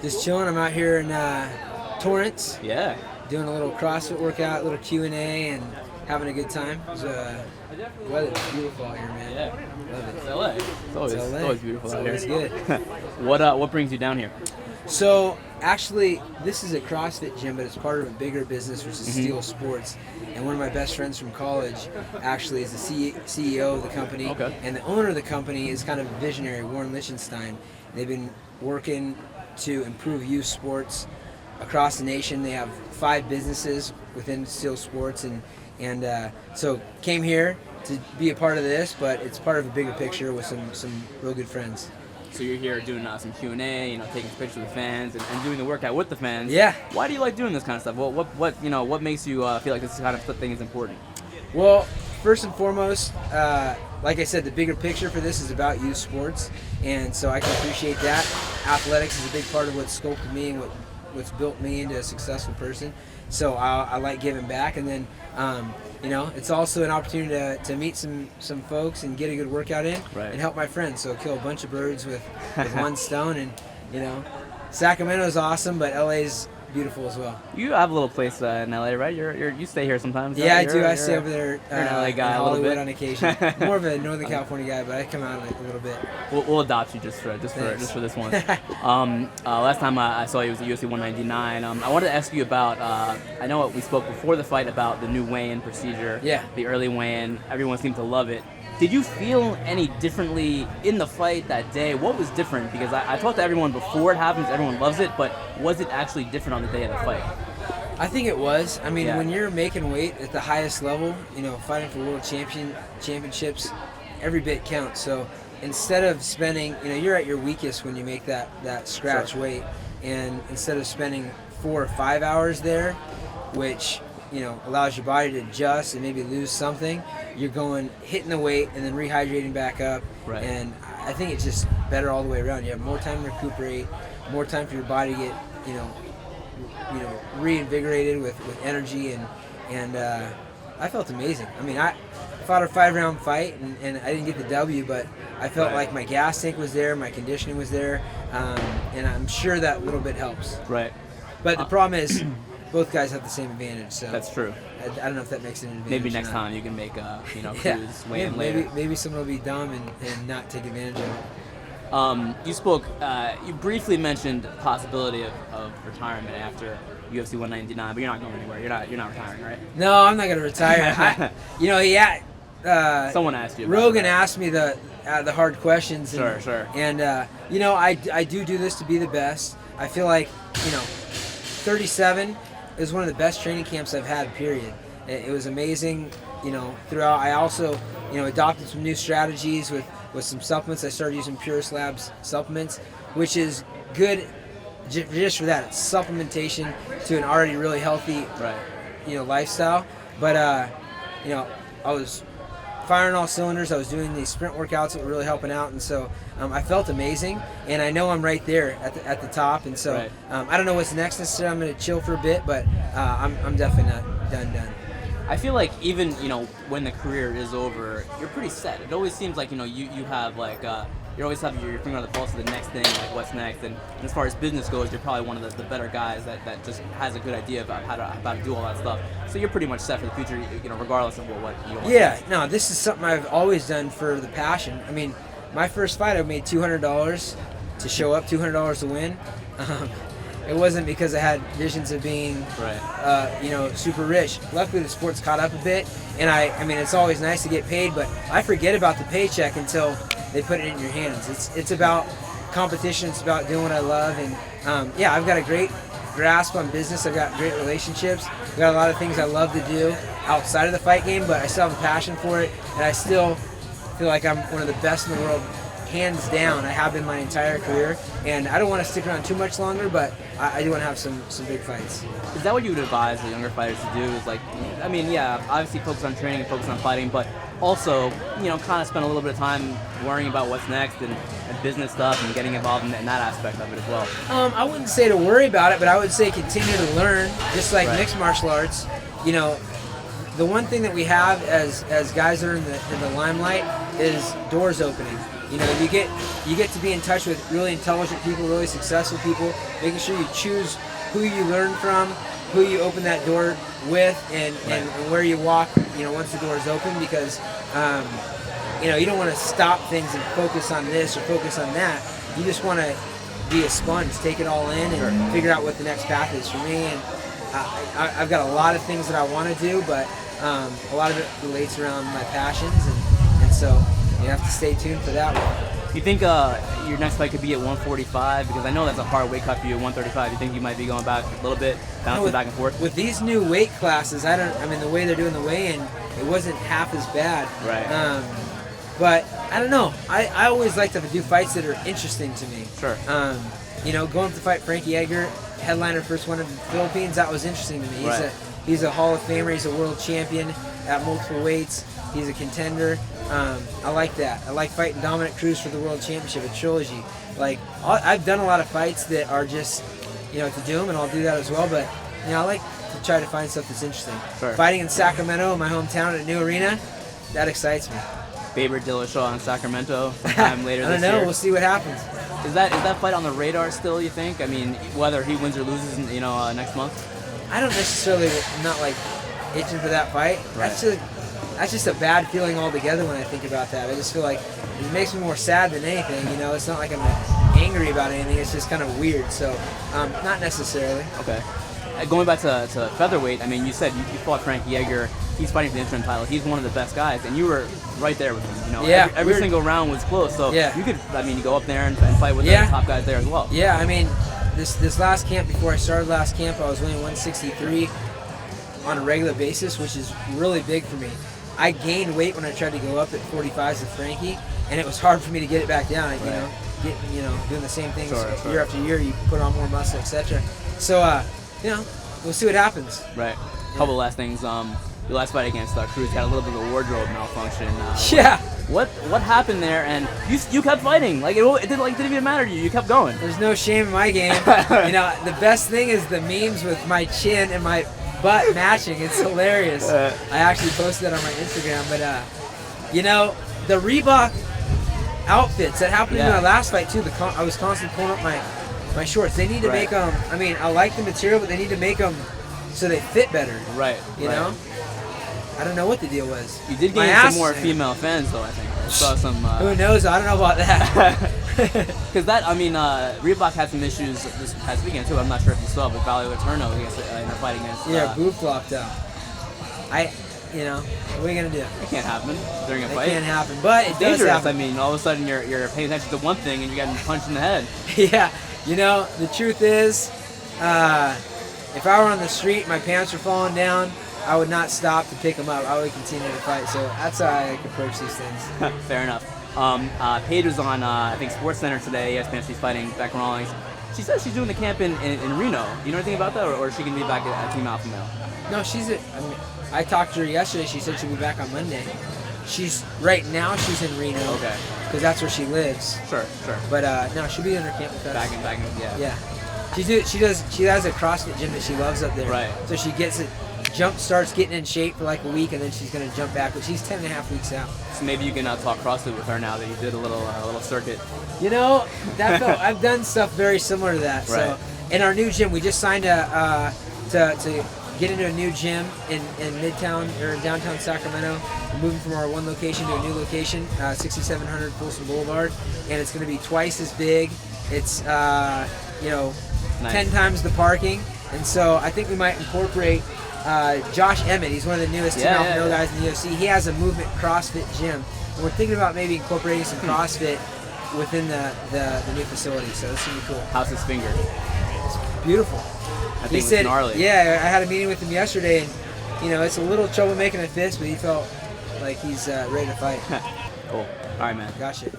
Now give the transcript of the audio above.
Just chilling. I'm out here in Torrance. Yeah. Doing a little CrossFit workout, a little Q&A, and having a good time. It's, weather's beautiful out here, man. Yeah. Love it. It's LA. It's always beautiful out here. It's good. What brings you down here? So, actually, this is a CrossFit gym, but it's part of a bigger business, which is Steel Sports. And one of my best friends from college actually is the CEO of the company. Okay. And the owner of the company is kind of a visionary, Warren Lichtenstein. They've been working to improve youth sports across the nation. They have 5 businesses within Steel Sports, and so came here to be a part of this, but it's part of a bigger picture with some real good friends. So you're here doing some Q&A, taking pictures with fans and doing the workout with the fans. Yeah. Why do you like doing this kind of stuff? What makes you feel like this kind of thing is important? Well, first and foremost, like I said, the bigger picture for this is about youth sports, and so I can appreciate that. Athletics is a big part of what's sculpted me and what's built me into a successful person. So I like giving back, and then it's also an opportunity to meet some folks and get a good workout in, right, and help my friends. So kill a bunch of birds with one stone, and Sacramento's awesome, but LA's beautiful as well. You have a little place in LA, right? You stay here sometimes. Yeah, right? I do. I stay over there. You're an LA guy in a little Hollywood bit on occasion. More of a Northern California guy, but I come out a little bit. We'll adopt you just for this one. Last time I saw you was at UFC 199. I wanted to ask you about. I know we spoke before the fight about the new weigh-in procedure. Yeah. The early weigh-in. Everyone seemed to love it. Did you feel any differently in the fight that day? What was different? Because I talked to everyone before it happens, everyone loves it, but was it actually different on the day of the fight? I think it was. I mean, Yeah. when you're making weight at the highest level, fighting for world championships, every bit counts. So instead of spending, you're at your weakest when you make that scratch Sure. weight, and instead of spending 4 or 5 hours there, which allows your body to adjust and maybe lose something, you're hitting the weight and then rehydrating back up. Right. And I think it's just better all the way around. You have more time to recuperate, more time for your body to get reinvigorated with energy, and I felt amazing. I mean, I fought a 5-round fight and I didn't get the W, but I felt Right. like my gas tank was there, my conditioning was there, and I'm sure that little bit helps. Right. But the problem is, both guys have the same advantage. So That's true. I don't know if that makes it an advantage. Maybe or next not. time you can make Yeah. Cruz weigh in later. Maybe someone will be dumb and not take advantage of it. You spoke. You briefly mentioned the possibility of retirement after UFC 199, but you're not going anywhere. You're not retiring, right? No, I'm not gonna retire. Someone asked you. About Rogan that. asked me the hard questions. And, Sure. And I do this to be the best. I feel like 37 is one of the best training camps I've had. Period. It was amazing. Throughout. I also adopted some new strategies with some supplements. I started using Purist Labs supplements, which is good just for that. It's supplementation to an already really healthy Right. Lifestyle. But I was firing all cylinders. I was doing these sprint workouts that were really helping out, and so I felt amazing. And I know I'm right there at the top. And so Right. I don't know what's next necessarily. I'm going to chill for a bit, but I'm definitely not done. I feel like even when the career is over, you're pretty set. It always seems like you have you always have your finger on the pulse of the next thing, like what's next. And as far as business goes, you're probably one of the better guys that just has a good idea about how to do all that stuff. So you're pretty much set for the future, regardless of what you want. Yeah, no, this is something I've always done for the passion. I mean, my first fight, I made $200 to show up, $200 to win. It wasn't because I had visions of being, Right. super rich. Luckily, the sport's caught up a bit, and I mean, it's always nice to get paid, but I forget about the paycheck until they put it in your hands. It's about competition. It's about doing what I love, and I've got a great grasp on business. I've got great relationships. I've got a lot of things I love to do outside of the fight game, but I still have a passion for it, and I still feel like I'm one of the best in the world. Hands down, I have been my entire career, and I don't want to stick around too much longer, but I do want to have some big fights. Is that what you would advise the younger fighters to do? Is obviously focus on training and focus on fighting, but also, kind of spend a little bit of time worrying about what's next and business stuff and getting involved in that aspect of it as well. I wouldn't say to worry about it, but I would say continue to learn, just like Right. mixed martial arts. The one thing that we have as guys that are in the limelight is doors opening. You know, you get to be in touch with really intelligent people, really successful people, making sure you choose who you learn from, who you open that door with, and where you walk, you know, once the door is open, because you know, you don't want to stop things and focus on this or focus on that. You just want to be a sponge, take it all in, and figure out what the next path is for me. And I've got a lot of things that I want to do, but a lot of it relates around my passions, and so you have to stay tuned for that one. You think your next fight could be at 145? Because I know that's a hard weight cut for you at 135. You think you might be going back a little bit, bouncing back and forth? With these new weight classes, I mean, the way they're doing the weigh-in, it wasn't half as bad. Right. But I don't know. I always like to do fights that are interesting to me. Sure. You know, going to fight Frankie Edgar, headliner first one in the Philippines, that was interesting to me. He's a Hall of Famer. He's a world champion at multiple weights. He's a contender. I like that. I like fighting Dominic Cruz for the world championship, a trilogy. Like, I've done a lot of fights that are just, you know, to do them, and I'll do that as well. But you know, I like to try to find stuff that's interesting. Sure. Fighting in Sacramento, my hometown, at a new arena, that excites me. Faber Dillashaw in Sacramento sometime later this year. I don't know. We'll see what happens. Is that fight on the radar still, you think? I mean, whether he wins or loses, you know, next month? I don't necessarily, I'm not like itching for that fight. Right. That's just a bad feeling altogether when I think about that. I just feel like it makes me more sad than anything. You know, it's not like I'm angry about anything. It's just kind of weird. So, not necessarily. Okay. Going back to featherweight, I mean, you said you fought Frankie Edgar. He's fighting for the interim title. He's one of the best guys, and you were right there with him. You know, yeah, every single round was close. So you could, I mean, you go up there and fight with the top guys there as well. Yeah, I mean, this last camp, before I started last camp, I was weighing 163 on a regular basis, which is really big for me. I gained weight when I tried to go up at 45s with Frankie, and it was hard for me to get it back down. You know, doing the same things year after year, you put on more muscle, etc. So, you know, we'll see what happens. Right. Couple last things. Your last fight against Cruz had a little bit of a wardrobe malfunction. What happened there? And you kept fighting. Like it didn't even matter to you. You kept going. There's no shame in my game. You know, the best thing is the memes with my chin and my butt matching. It's hilarious. I actually posted that on my Instagram. But you know, the Reebok outfits that happened in my last fight too. I was constantly pulling up my shorts. They need to make them. I mean, I like the material, but they need to make them so they fit better. Right. You know. I don't know what the deal was. You did gain some more female fans, though, I think. I saw some... Who knows? I don't know about that. Because Reebok had some issues this past weekend, too. I'm not sure if you saw, but Valerie Letourneau in her fight against... Yeah, boob flopped out. You know, what are you going to do? It can't happen during a fight. It can't happen, but it does dangerous. happen. I mean, all of a sudden you're paying attention to one thing and you're getting punched in the head. Yeah. You know, the truth is, if I were on the street and my pants were falling down, I would not stop to pick them up. I would continue to fight. So that's how I approach these things. Fair enough. Paige was on, I think, SportsCenter today. ESPN, she's fighting Beck Rawlings. She says she's doing the camp in Reno. Do you know anything about that, or is she going to be back at Team Alpha Male? No, I talked to her yesterday. She said she'll be back on Monday. Right now she's in Reno. Okay. Because that's where she lives. Sure. But no, she'll be in her camp with us. Back in, yeah. Yeah. She has a CrossFit gym that she loves up there. Right. So she starts getting in shape for like a week, and then she's going to jump back, but she's 10.5 weeks out. So maybe you can talk CrossFit with her now that you did a little circuit. You know, I've done stuff very similar to that. Right. So in our new gym, we just signed to get into a new gym in Midtown or downtown Sacramento. We're moving from our one location to a new location, 6700 Folsom Boulevard, and it's going to be twice as big. It's nice. 10 times the parking, and so I think we might incorporate Josh Emmett. He's one of the newest Team Alpha Male guys in the UFC. He has a movement CrossFit gym, and we're thinking about maybe incorporating some CrossFit within the new facility. So this is cool. How's his finger? It's beautiful. I think it's gnarly. Yeah, I had a meeting with him yesterday, and it's a little trouble making a fist, but he felt like he's ready to fight. Cool. All right, man. Gotcha.